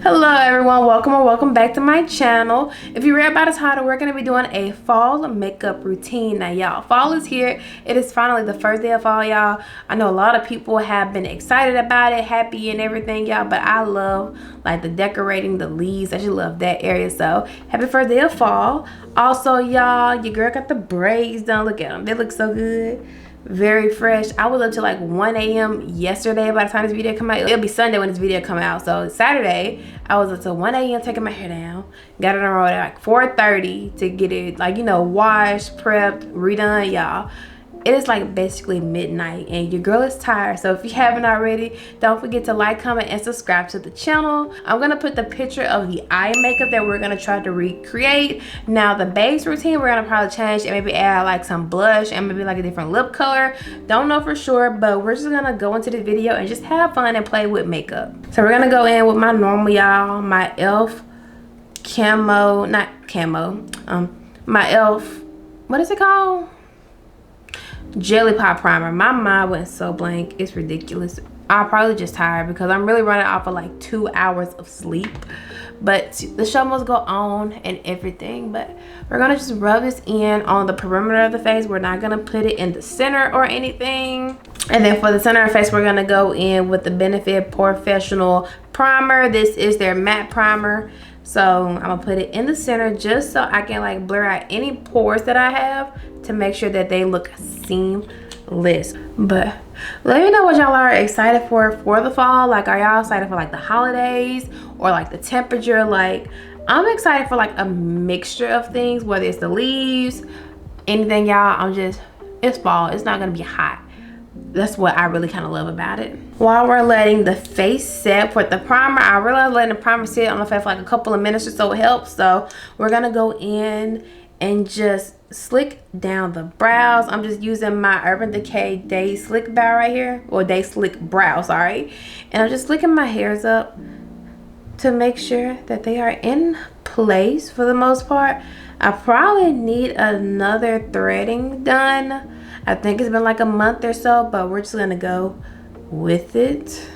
Hello everyone, welcome or welcome back to my channel. If you read by the title, we're going to be doing a fall makeup routine. Now y'all, fall is here. It is finally the first day of fall, y'all. I know a lot of people have been excited about it, happy and everything, y'all, but I love like the decorating, the leaves. I just love that area. So happy first day of fall. Also y'all, your girl got the braids done. Look at them, they look so good. Very fresh. I was up to like 1 a.m. yesterday by the time this video come out. It'll be Sunday when this video come out. So Saturday, I was up to 1 a.m. taking my hair down. Got it on road at like 4:30 to get it like, you know, washed, prepped, redone, y'all. It is like basically midnight and your girl is tired. So if you haven't already, don't forget to like, comment, and subscribe to the channel. I'm gonna put the picture of the eye makeup that we're gonna try to recreate. Now the base routine, we're gonna probably change and maybe add like some blush and maybe like a different lip color. Don't know for sure, but we're just gonna go into the video and just have fun and play with makeup. So we're gonna go in with my normal, y'all, my e.l.f. Camo, not camo, my e.l.f. what is it called? Jelly Pop primer. My mind went so blank, it's ridiculous. I'm probably just tired because I'm really running off of like 2 hours of sleep, but the show must go on and everything. But we're gonna just rub this in on the perimeter of the face. We're not gonna put it in the center or anything. And then for the center of the face, we're gonna go in with the Benefit Pore-fessional primer. This is their matte primer. So I'm gonna put it in the center just so I can like blur out any pores that I have to make sure that they look seamless. But let me know what y'all are excited for the fall. Like, are y'all excited for like the holidays or like the temperature? Like, I'm excited for like a mixture of things, whether it's the leaves, anything, y'all. It's fall, it's not gonna be hot. That's what I really kind of love about it. While we're letting the face set for the primer, I realize letting the primer sit on the face for like a couple of minutes or so helps. So we're gonna go in and just slick down the brows. I'm just using my Urban Decay Day Slick Brow right here, or Day Slick Brow, sorry. And I'm just slicking my hairs up to make sure that they are in place for the most part. I probably need another threading done. I think it's been like a month or so, but we're just gonna go with it.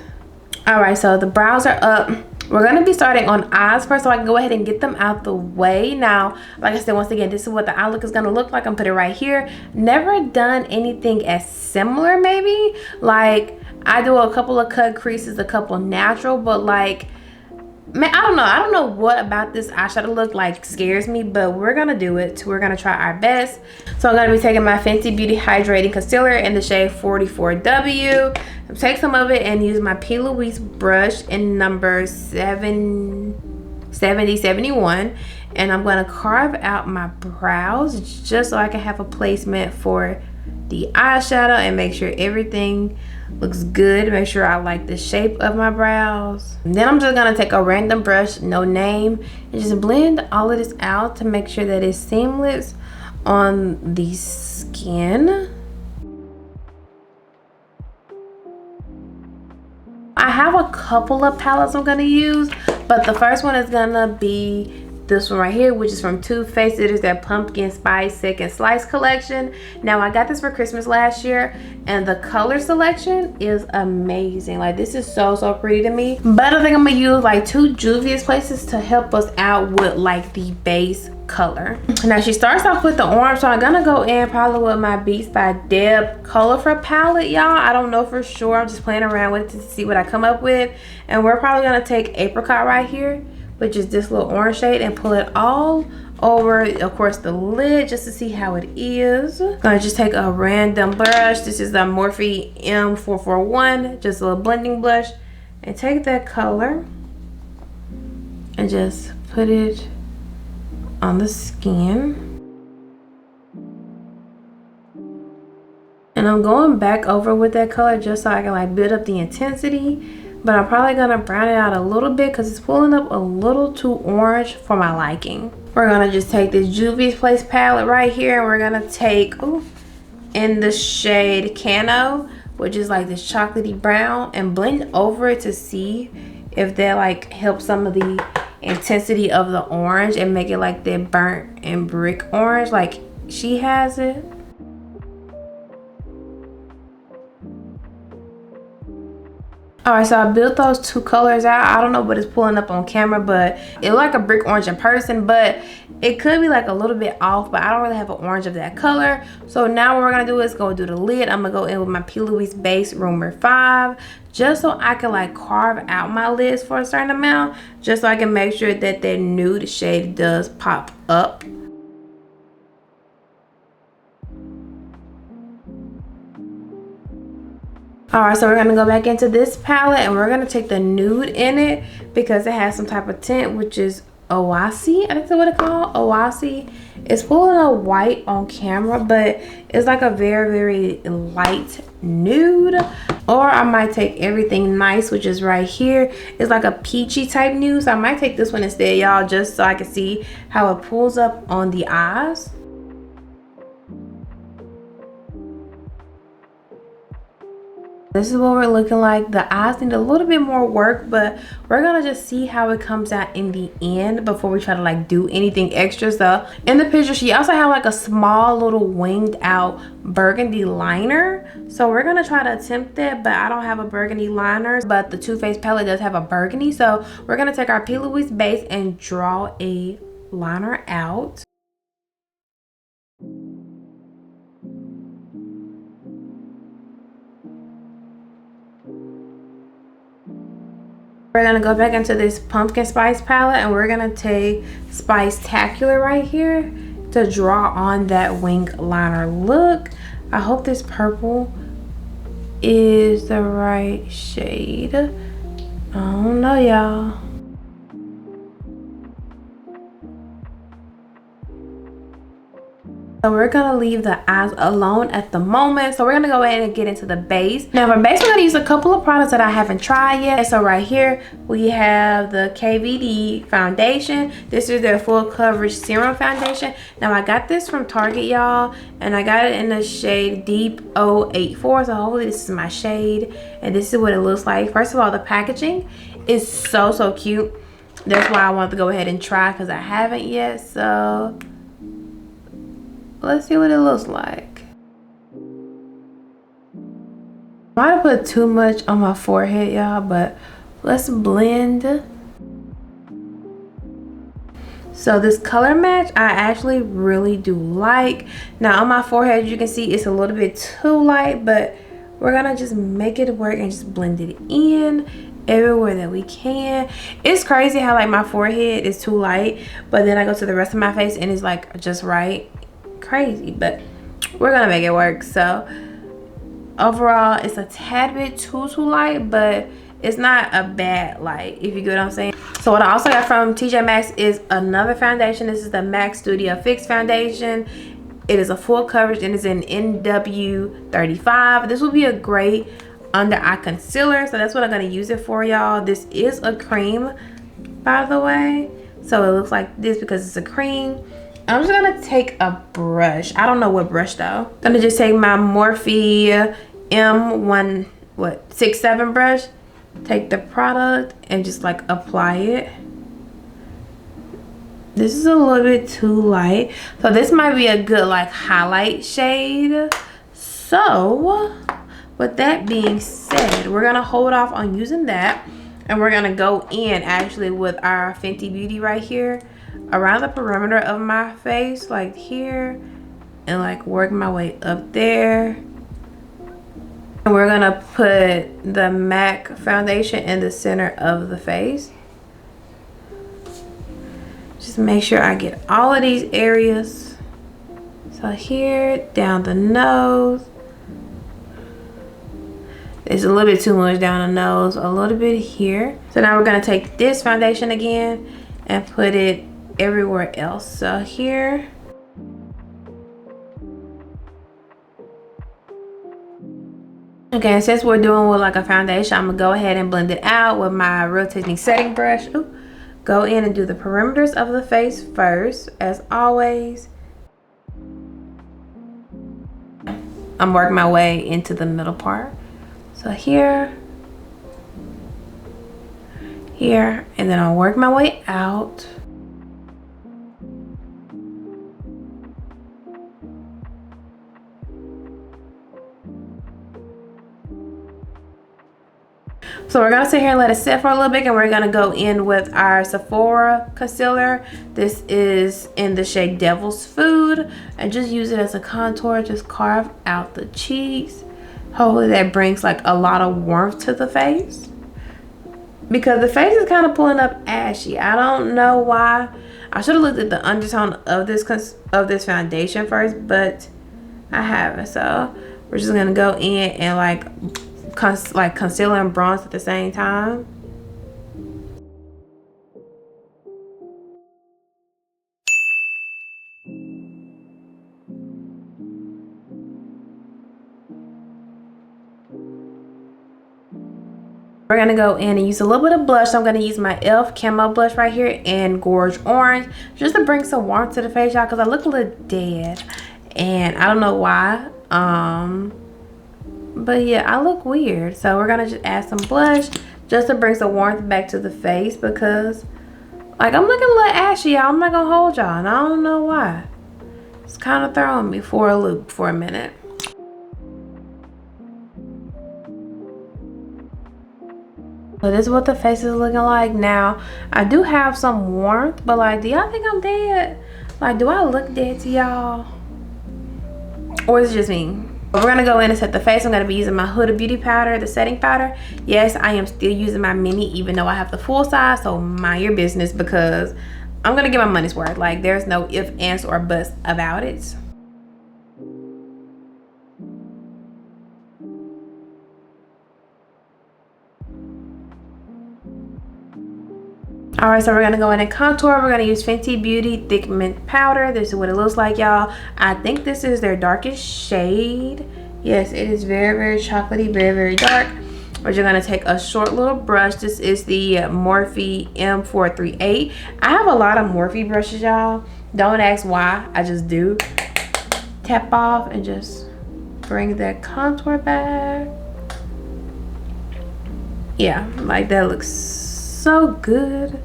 All right, so the brows are up. We're gonna be starting on eyes first, so I can go ahead and get them out the way. Now, like I said, once again, this is what the eye look is gonna look like. I'm putting it right here. Never done anything as similar, maybe. Like, I do a couple of cut creases, a couple natural, but like, man, I don't know what about this eyeshadow look like scares me, but we're gonna do it. We're gonna try our best. So I'm gonna be taking my Fenty Beauty Hydrating Concealer in the shade 44W. Take some of it and use my P. Louise brush in number 7071, and I'm gonna carve out my brows just so I can have a placement for the eyeshadow and make sure everything looks good. Make sure I like the shape of my brows. And then I'm just gonna take a random brush, no name, and just blend all of this out to make sure that it's seamless on the skin. I have a couple of palettes I'm gonna use, but the first one is gonna be this one right here, which is from Too Faced. It is their Pumpkin Spice Second Slice collection. Now, I got this for Christmas last year, and the color selection is amazing. Like, this is so pretty to me. But I think I'm gonna use like 2 Juvia's places to help us out with like the base color. Now, she starts off with the orange, so I'm gonna go in probably with my Beats by Deb Colorful palette, y'all. I don't know for sure. I'm just playing around with it to see what I come up with. And we're probably gonna take Apricot right here, which is this little orange shade, and pull it all over, of course, the lid just to see how it is. I'm gonna just take a random brush. This is the Morphe M441, just a little blending brush, and take that color and just put it on the skin. And I'm going back over with that color just so I can like build up the intensity. But I'm probably gonna brown it out a little bit because it's pulling up a little too orange for my liking. We're gonna just take this Juvia's Place palette right here, and we're gonna take, in the shade Camo, which is like this chocolatey brown, and blend over it to see if that like helps some of the intensity of the orange and make it like that burnt and brick orange like she has it. Alright, so I built those two colors out. I don't know what it's pulling up on camera, but it looked like a brick orange in person, but it could be like a little bit off, but I don't really have an orange of that color. So now what we're gonna do is go do the lid. I'm gonna go in with my P. Louise base Rumor 5, just so I can like carve out my lids for a certain amount, just so I can make sure that that nude shade does pop up. Alright, so we're going to go back into this palette and we're going to take the nude in it because it has some type of tint, which is Oasi. I think that's what it's called, Oasi. It's pulling a white on camera, but it's like a very, very light nude. Or I might take Everything Nice, which is right here. It's like a peachy type nude, so I might take this one instead, y'all, just so I can see how it pulls up on the eyes. This is what we're looking like. The eyes need a little bit more work, but we're gonna just see how it comes out in the end before we try to like do anything extra. So in the picture, she also have like a small little winged out burgundy liner. So we're gonna try to attempt that, but I don't have a burgundy liner, but the Too Faced palette does have a burgundy. So we're gonna take our P. Louise base and draw a liner out. We're gonna go back into this pumpkin spice palette and we're gonna take Spice-tacular right here to draw on that wing liner look. I hope this purple is the right shade. I don't know, y'all. So we're gonna leave the eyes alone at the moment. So we're gonna go ahead and get into the base. Now for base, we're gonna use a couple of products that I haven't tried yet. So right here we have the KVD foundation. This is their full coverage serum foundation. Now I got this from Target, y'all, and I got it in the shade Deep 084. So hopefully this is my shade, and this is what it looks like. First of all, the packaging is so cute. That's why I wanted to go ahead and try, because I haven't yet. So let's see what it looks like. Might have put too much on my forehead, y'all, but let's blend. So this color match I actually really do like. Now on my forehead, you can see it's a little bit too light, but we're gonna just make it work and just blend it in everywhere that we can. It's crazy how like my forehead is too light, but then I go to the rest of my face and it's like just right. Crazy, but we're gonna make it work. So overall it's a tad bit too light, but it's not a bad light, if you get what I'm saying. So what I also got from TJ Maxx is another foundation. This is the MAC Studio Fix foundation. It is a full coverage and it's in NW35. This will be a great under eye concealer, so that's what I'm going to use it for, y'all. This is a cream, by the way, so it looks like this because it's a cream. I'm just gonna take a brush. I don't know what brush though. I'm gonna just take my Morphe M167 brush, take the product and just like apply it. This is a little bit too light, so this might be a good like highlight shade. So with that being said, we're gonna hold off on using that and we're gonna go in actually with our Fenty Beauty right here around the perimeter of my face, like here, and like work my way up there. And we're gonna put the MAC foundation in the center of the face. Just make sure I get all of these areas. So here, down the nose. It's a little bit too much down the nose, a little bit here. So now we're gonna take this foundation again and put it everywhere else. So here, okay, and since we're doing with like a foundation, I'm gonna go ahead and blend it out with my Real Technique setting brush. Ooh. Go in and do the perimeters of the face first, as always. I'm working my way into the middle part. So here, and then I'll work my way out. So we're gonna sit here and let it sit for a little bit, and we're gonna go in with our Sephora concealer. This is in the shade Devil's Food, and just use it as a contour. Just carve out the cheeks. Hopefully that brings like a lot of warmth to the face, because the face is kind of pulling up ashy. I don't know why. I should have looked at the undertone of this foundation first, but I haven't. So we're just gonna go in and like concealer and bronze at the same time. We're gonna go in and use a little bit of blush. So I'm gonna use my e.l.f. Camo blush right here in Gorge Orange, just to bring some warmth to the face, y'all, because I look a little dead and I don't know why. But yeah, I look weird. So we're gonna just add some blush just to bring some warmth back to the face, because like I'm looking a little ashy, y'all. I'm not gonna hold y'all, and I don't know why. It's kind of throwing me for a loop for a minute. So this is what the face is looking like now. I do have some warmth, but like, do y'all think I'm dead? Like, do I look dead to y'all? Or is it just me? We're gonna go in and set the face. I'm gonna be using my Huda Beauty powder, the setting powder. Yes, I am still using my mini, even though I have the full size, so mind your business, because I'm gonna get my money's worth. Like, there's no ifs, ands, or buts about it. Alright, so we're gonna go in and contour. We're gonna use Fenty Beauty Thick Mint Powder. This is what it looks like, y'all. I think this is their darkest shade. Yes, it is very, very chocolatey, very, very dark. We're just gonna take a short little brush. This is the Morphe M438. I have a lot of Morphe brushes, y'all. Don't ask why, I just do. Tap off and just bring that contour back. Yeah, like that looks so good.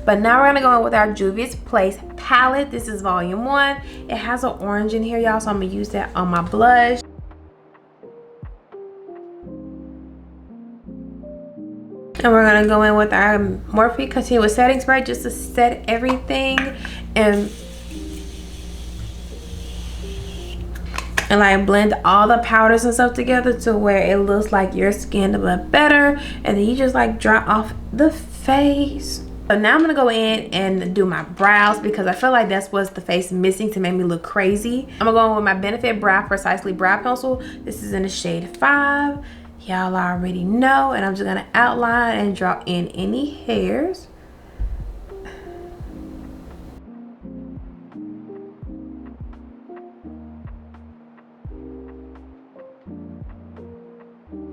But now we're gonna go in with our Juvia's Place palette. This is volume 1. It has an orange in here, y'all, so I'm gonna use that on my blush. And we're gonna go in with our Morphe Continuous Setting Spray just to set everything and like blend all the powders and stuff together to where it looks like your skin but better, and then you just like dry off the face. So now I'm gonna go in and do my brows, because I feel like that's what's the face missing to make me look crazy. I'm gonna go in with my Benefit Brow Precisely Brow Pencil. This is in the shade 5. Y'all already know, and I'm just gonna outline and draw in any hairs.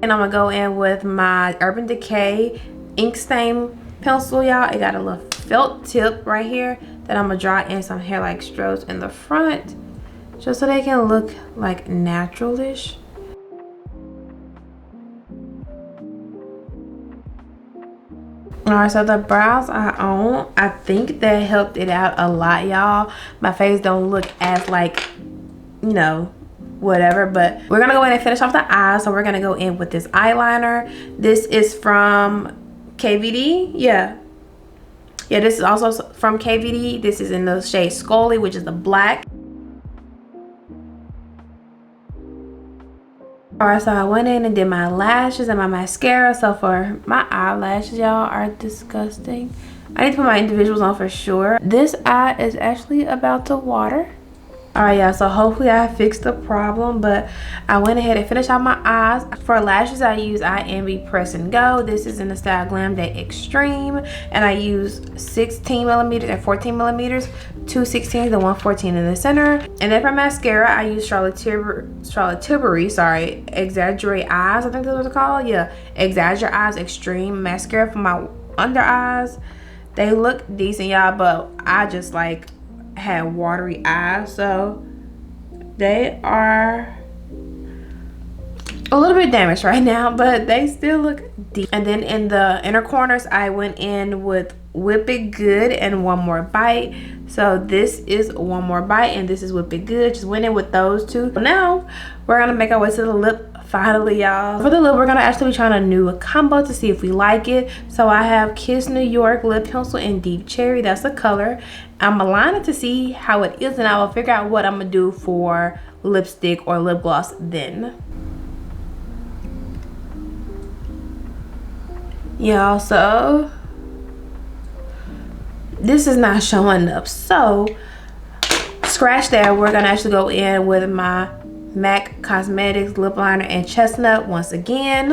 And I'm gonna go in with my Urban Decay ink stain pencil, y'all. It got a little felt tip right here that I'm gonna draw in some hair-like strokes in the front, just so they can look like natural-ish. Alright, so the brows are on. I think that helped it out a lot, y'all. My face don't look as like, you know, whatever, but we're gonna go in and finish off the eyes. So we're gonna go in with this eyeliner. This is from KVD. Yeah, this is also from KVD. This is in the shade Scully, which is the black. Alright, so I went in and did my lashes and my mascara. So for my eyelashes, y'all are disgusting. I need to put my individuals on for sure. This eye is actually about to water. Alright, y'all, so hopefully I fixed the problem, but I went ahead and finished out my eyes. For lashes, I use INV Press and Go. This is in the style Glam Day Extreme, and I use 16mm and 14mm, 2 16s and 1 14 in the center. And then for mascara, I use Charlotte Tilbury, sorry, Exaggerate Eyes, I think that's what it's called. Yeah, Exagger Eyes Extreme mascara for my under eyes. They look decent, y'all, but I just like had watery eyes, so they are a little bit damaged right now, but they still look deep. And then in the inner corners, I went in with Whip It Good and One More Bite. So this is One More Bite and this is Whip It Good. Just went in with those two. Now we're gonna make our way to the lip finally, y'all. For the lip, we're gonna actually be trying a new combo to see if we like it. So I have Kiss New York lip pencil in Deep Cherry. That's the color. I'm aligning to see how it is, and I will figure out what I'm gonna do for lipstick or lip gloss then. Y'all, so this is not showing up, so scratch that. We're gonna actually go in with my MAC Cosmetics lip liner in Chestnut once again.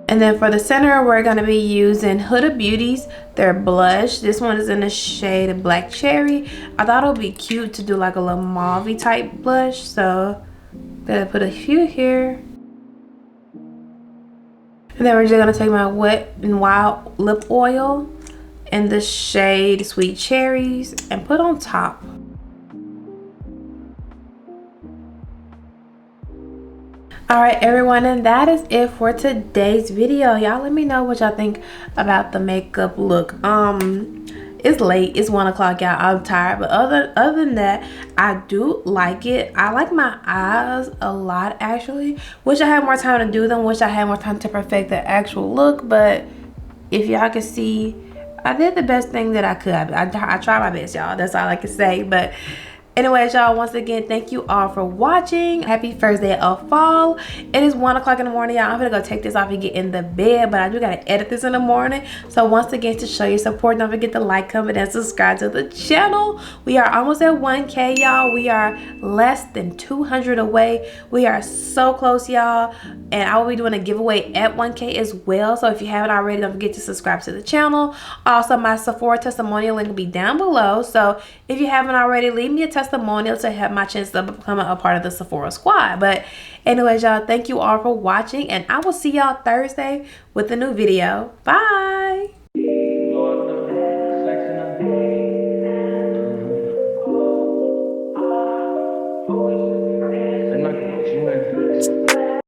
And then for the center, we're gonna be using Huda Beauty's their blush. This one is in the shade Black Cherry. I thought it would be cute to do like a little mauve type blush, so I'm gonna put a few here. And then we're just gonna take my Wet n Wild lip oil in the shade Sweet Cherries and put on top. Alright everyone, and that is it for today's video. Y'all let me know what y'all think about the makeup look. It's late, it's 1 o'clock, y'all. I'm tired, but other than that, I do like it. I like my eyes a lot actually. Wish I had more time to do them, wish I had more time to perfect the actual look, but if y'all can see, I did the best thing that I could. I tried my best, y'all. That's all I can say. But anyways, y'all, once again, thank you all for watching. Happy first day of fall. It is 1 o'clock in the morning, y'all. I'm gonna go take this off and get in the bed, but I do gotta edit this in the morning. So once again, to show your support, don't forget to like, comment, and subscribe to the channel. We are almost at 1K, y'all. We are less than 200 away. We are so close, y'all. And I will be doing a giveaway at 1K as well. So if you haven't already, don't forget to subscribe to the channel. Also, my Sephora testimonial link will be down below. So if you haven't already, leave me a testimonial to help my chance to become a part of the Sephora squad. But anyways, y'all, thank you all for watching, and I will see y'all Thursday with a new video. Bye.